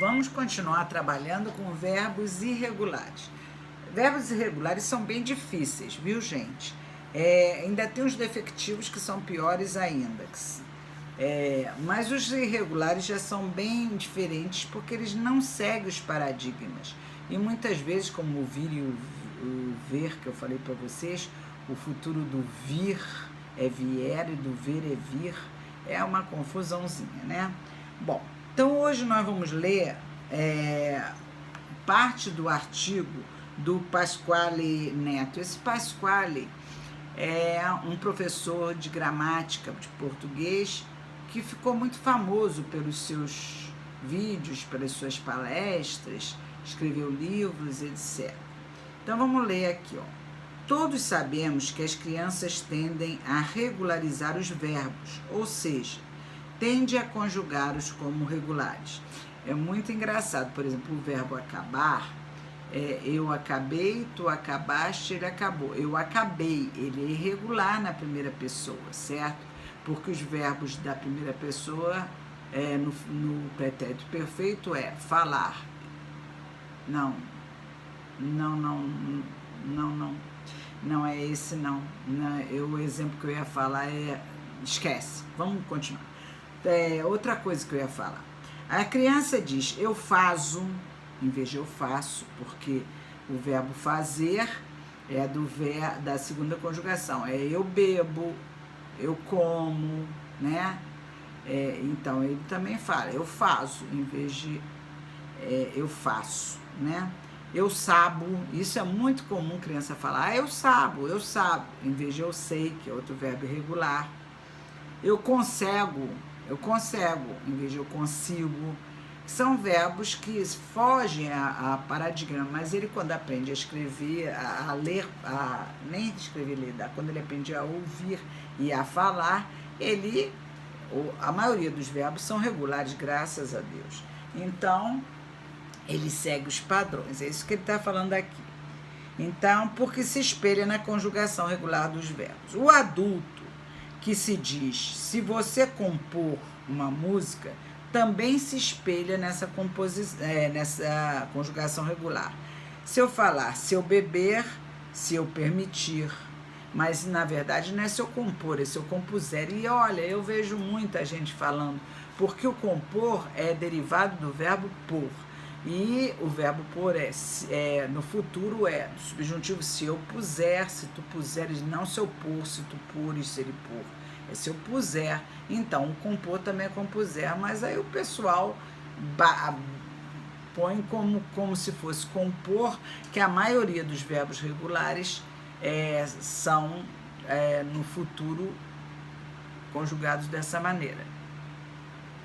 vamos continuar trabalhando com verbos irregulares. Verbos irregulares são bem difíceis, viu, gente? Ainda tem os defectivos que são piores ainda. Mas os irregulares já são bem diferentes porque eles não seguem os paradigmas. E muitas vezes, como o vir e o ver, que eu falei para vocês, o futuro do vir é vier e do ver é vir, é uma confusãozinha, né? Bom, então hoje nós vamos ler parte do artigo do Pasquale Neto. Esse Pasquale é um professor de gramática de português que ficou muito famoso pelos seus vídeos, pelas suas palestras, escreveu livros, etc. Então vamos ler aqui, ó. Todos sabemos que as crianças tendem a regularizar os verbos, ou seja, tende a conjugá-los como regulares. É muito engraçado, por exemplo, o verbo acabar, eu acabei, tu acabaste, ele acabou. Eu acabei, ele é irregular na primeira pessoa, certo? Porque os verbos da primeira pessoa, no pretérito perfeito, é falar. Não é esse não. O exemplo que eu ia falar esquece, vamos continuar. Outra coisa que eu ia falar. A criança diz, eu faço, em vez de eu faço, porque o verbo fazer é da segunda conjugação. Eu bebo, eu como, né? Então, ele também fala, eu faço, em vez de eu faço, né? Eu sabo, isso é muito comum criança falar, eu sabo, em vez de eu sei, que é outro verbo irregular. Eu consigo, em vez de eu consigo. São verbos que fogem a paradigma, mas ele quando aprende a escrever, a ler, nem escrever, ler, quando ele aprende a ouvir e a falar, a maioria dos verbos são regulares, graças a Deus. Então, ele segue os padrões, é isso que ele está falando aqui. Então, porque se espelha na conjugação regular dos verbos. O adulto que se diz, se você compor uma música, também se espelha nessa conjugação regular. Se eu falar, se eu beber, se eu permitir, mas na verdade não é se eu compor, é se eu compuser. E olha, eu vejo muita gente falando, porque o compor é derivado do verbo por. E o verbo por no futuro do subjuntivo se eu puser, se tu puseres, não se eu pôr, se tu pures, se ele pôr. É se eu puser. Então, o compor também é compuser, mas aí o pessoal põe como se fosse compor, que a maioria dos verbos regulares são no futuro conjugados dessa maneira.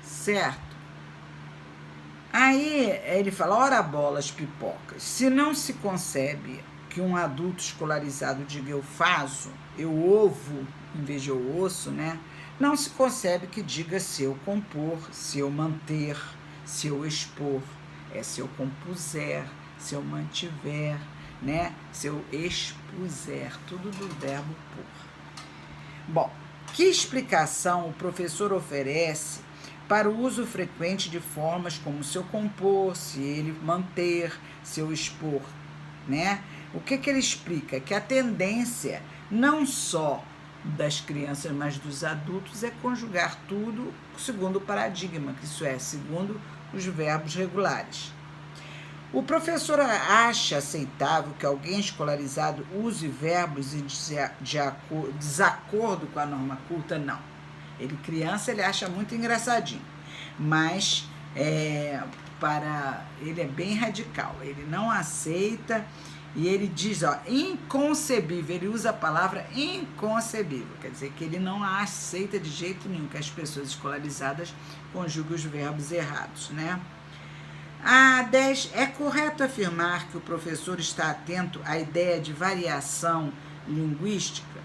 Certo? Aí ele fala, ora bolas pipocas, se não se concebe que um adulto escolarizado diga eu faço, eu ovo, em vez de eu ouço, né? Não se concebe que diga se eu compor, se eu manter, se eu expor, se eu compuser, se eu mantiver, né? Se eu expuser, tudo do verbo por. Bom, que explicação o professor oferece para o uso frequente de formas como se eu compor, se ele manter, se eu expor, né? O que ele explica? Que a tendência, não só das crianças, mas dos adultos, é conjugar tudo segundo o paradigma, que isso é, segundo os verbos regulares. O professor acha aceitável que alguém escolarizado use verbos em desacordo com a norma culta? Não. Criança, ele acha muito engraçadinho, mas ele é bem radical, ele não aceita e ele diz, inconcebível, ele usa a palavra inconcebível, quer dizer que ele não aceita de jeito nenhum que as pessoas escolarizadas conjuguem os verbos errados, né? 10. É correto afirmar que o professor está atento à ideia de variação linguística?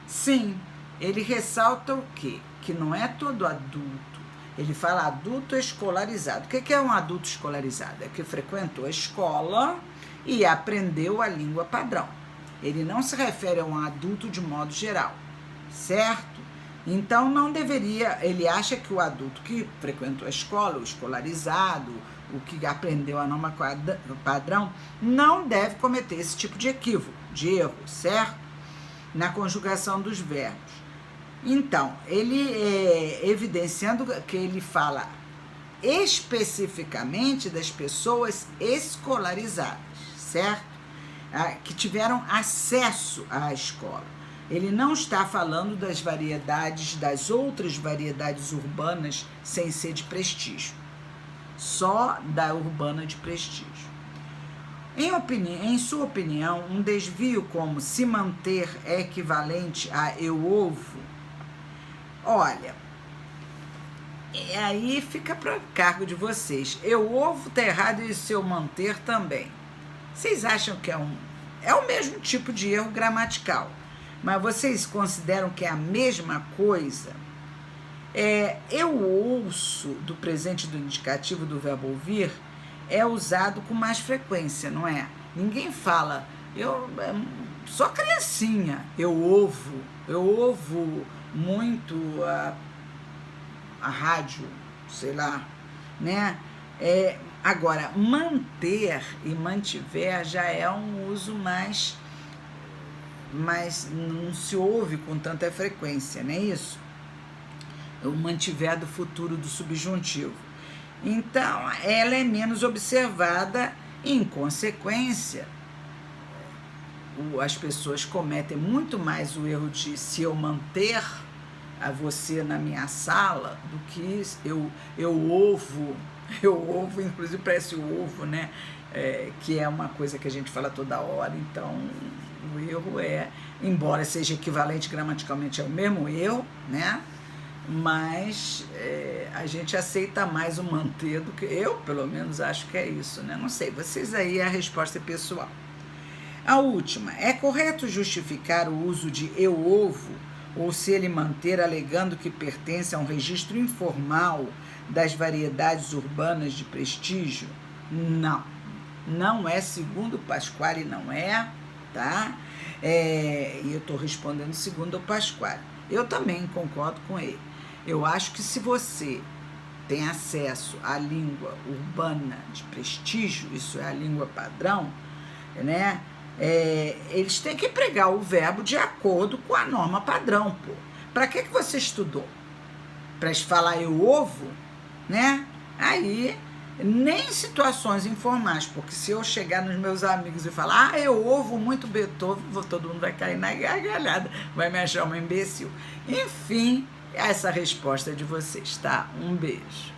Sim. Ele ressalta o quê? Que não é todo adulto. Ele fala adulto escolarizado. O que é um adulto escolarizado? É que frequentou a escola e aprendeu a língua padrão. Ele não se refere a um adulto de modo geral, certo? Então não deveria, ele acha que o adulto que frequentou a escola, o escolarizado, o que aprendeu a norma padrão, não deve cometer esse tipo de equívoco, de erro, certo? Na conjugação dos verbos. Então, ele evidenciando que ele fala especificamente das pessoas escolarizadas, certo? Que tiveram acesso à escola. Ele não está falando das variedades, das outras variedades urbanas sem ser de prestígio. Só da urbana de prestígio. Em sua opinião, um desvio como se manter é equivalente a eu ovo? Olha, aí fica para cargo de vocês. Eu ovo tá errado e se eu manter também. Vocês acham que é o mesmo tipo de erro gramatical, mas vocês consideram que é a mesma coisa? Eu ouço do presente do indicativo do verbo ouvir é usado com mais frequência, não é? Ninguém fala, só criancinha, eu ouvo muito a rádio, sei lá, né? Agora, manter e mantiver já é um uso mais não se ouve com tanta frequência, não é isso? O mantiver do futuro do subjuntivo. Então, ela é menos observada e, em consequência, as pessoas cometem muito mais o erro de se eu manter a você na minha sala do que eu ovo, inclusive parece o ovo, né? Que é uma coisa que a gente fala toda hora, então o erro embora seja equivalente gramaticalmente ao mesmo erro, né? Mas a gente aceita mais o manter do que eu, pelo menos, acho que é isso, né? Não sei, vocês aí, a resposta é pessoal. A última, é correto justificar o uso de eu ovo ou se ele manter alegando que pertence a um registro informal das variedades urbanas de prestígio? Não, não é, segundo o Pasquale, não é, tá? E eu estou respondendo segundo o Pasquale. Eu também concordo com ele. Eu acho que se você tem acesso à língua urbana de prestígio, isso é a língua padrão, né? Eles têm que empregar o verbo de acordo com a norma padrão, pô. Para que você estudou? Para falar eu ovo, né? Aí, nem em situações informais, porque se eu chegar nos meus amigos e falar, eu ovo muito Beethoven, todo mundo vai cair na gargalhada, vai me achar uma imbecil. Enfim, essa resposta é de vocês, tá? Um beijo.